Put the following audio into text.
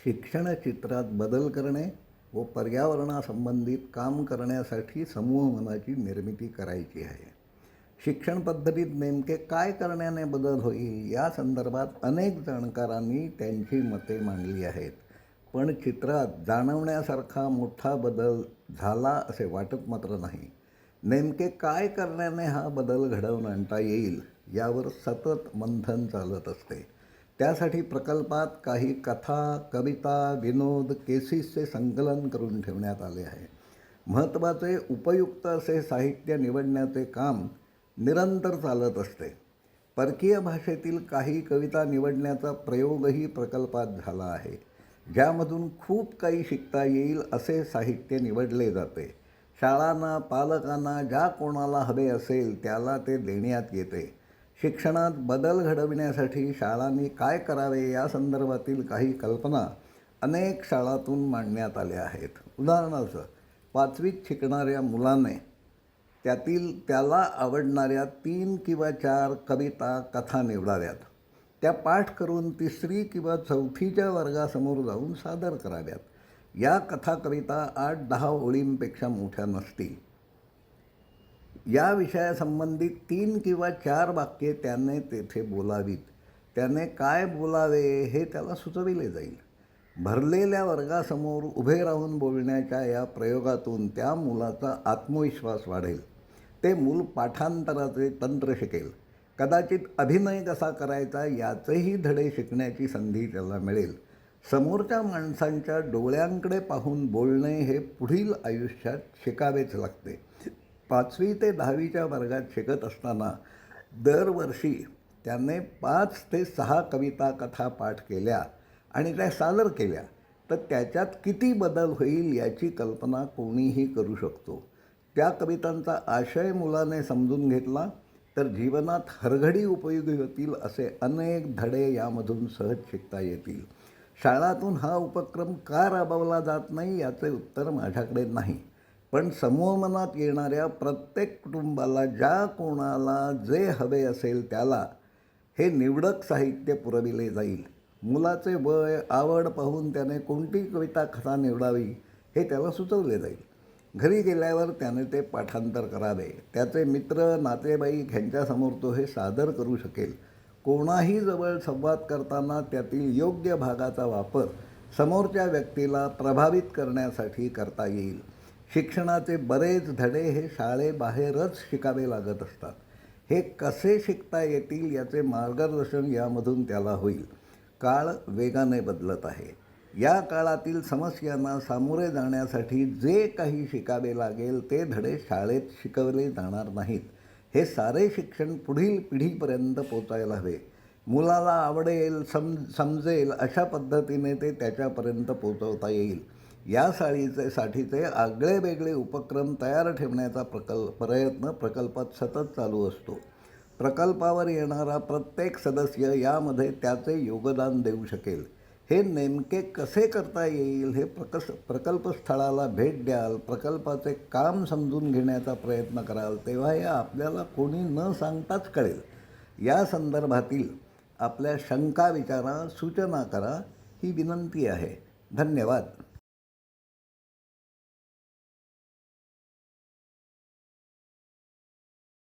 शिक्षण क्षेत्रात बदल करणे व पर्यावरणासंबंधित काम करण्यासाठी समूह मनाची निर्मिती करायची आहे. शिक्षण पद्धतीत नेमके काय करण्याने बदल होईल या संदर्भात अनेक जाणकारांनी त्यांची मते मांडली आहेत. पण चित्रात जाणवण्यासारखा मोठा बदल झाला असे वाटत मात्र नाही. नेमके काय करण्याने हा बदल घडवून आणता येईल यावर सतत मंथन चालत असते. त्यासाठी प्रकल्पात काही कथा, कविता, विनोद, केसेसचे संकलन करून ठेवण्यात आले आहे. महत्त्वाचे उपयुक्त असे साहित्य निवडण्याचे काम निरंतर चालत असते. परकीय भाषेतील काही कविता निवडण्याचा प्रयोगही प्रकल्पात झाला आहे. ज्यामधून खूप काही शिकता येईल असे साहित्य निवडले जाते. शाळांना, पालकांना ज्या कोणाला हवे असेल त्याला ते देण्यात येते. शिक्षणात बदल घडविण्यासाठी शाळांनी काय करावे या संदर्भातील काही कल्पना अनेक शाळांतून मांडण्यात आल्या आहेत. उदाहरणार्थ, 5वीत शिकणाऱ्या मुलाने त्याला आवडणाऱ्या 3 किंवा 4 कविता, कथा निवडाव्यात. त्या पाठ करून 3री किंवा 4थीच्या वर्गासमोर जाऊन सादर कराव्यात. या कथा, कविता 8-10 ओळींपेक्षा मोठ्या नसतील. या विषयासंबंधित 3 किंवा 4 वाक्ये त्याने तेथे बोलावीत. त्याने काय बोलावे हे त्याला सुचविले जाईल. भरलेल्या वर्गासमोर उभे राहून बोलण्याच्या या प्रयोगातून त्या मुलाचा आत्मविश्वास वाढेल. ते मूल पाठांतराचे तंत्र शिकेल. कदाचित अभिनय कसा करायचा याचेही धडे शिकण्याची संधी त्याला मिळेल. समोरच्या माणसांच्या डोळ्यांकडे पाहून बोलणे हे पुढील आयुष्यात शिकावेच लागते. 5वी ते 10वीच्या वर्गात शिकत असताना दरवर्षी त्याने 5 ते 6 कविता, कथा पाठ केल्या आणि त्या सादर केल्या तर त्याच्यात किती बदल होईल याची कल्पना कोणीही करू शकतो. त्या कवितांचा आशय मुलाने समजून घेतला तर जीवनात हरघडी उपयोगी होतील असे अनेक धडे यामधून सहज शिकता येतील. शाळातून हा उपक्रम का राबवला जात नाही याचे उत्तर माझ्याकडे नाही. पण समूहमनात येणाऱ्या प्रत्येक कुटुंबाला ज्या कोणाला जे हवे असेल त्याला हे निवडक साहित्य पुरविले जाईल. मुलाचे वय, आवड पाहून त्याने कोणती कविता, कथा निवडावी हे त्याला सुचवले जाईल. घरी गेल्यावर त्याने ते पाठांतर करावे. त्याचे मित्र, नातेवाईक ह्यांच्यासमोर तो हे सादर करू शकेल. कोणाही जवळ संवाद करताना त्यातील योग्य भागाचा वापर समोरच्या व्यक्तीला प्रभावित करण्यासाठी करता येईल. शिक्षणाचे बरेच धडे हे शाळेबाहेरच शिकावे लागत असतात. हे कसे शिकता येतील याचे मार्गदर्शन यामधून त्याला होईल. काळ वेगाने बदलत आहे. या काळातील समस्यांना सामोरे जाण्यासाठी जे काही शिकावे लागेल ते धडे शाळेत शिकवले जाणार नाहीत. हे सारे शिक्षण पुढील पिढीपर्यंत पोचायला हवे. मुलाला आवडेल, समजेल अशा पद्धतीने ते त्याच्यापर्यंत पोचवता येईल. या साठीचे आगळेवेगळे उपक्रम तयार ठेवण्याचा प्रयत्न प्रकल्पात सतत चालू असतो. प्रकल्पावर येणारा प्रत्येक सदस्य यामध्ये त्याचे योगदान देऊ शकेल. हे नेमके कसे करता येईल हे प्रकल्प स्थळाला भेट द्याल, प्रकल्पाचे काम समजून घेण्याचा प्रयत्न कराल तेव्हा हे आपल्याला कोणी न सांगताच कळेल. या संदर्भातील आपल्या शंका विचारा, सूचना करा ही विनंती आहे. धन्यवाद.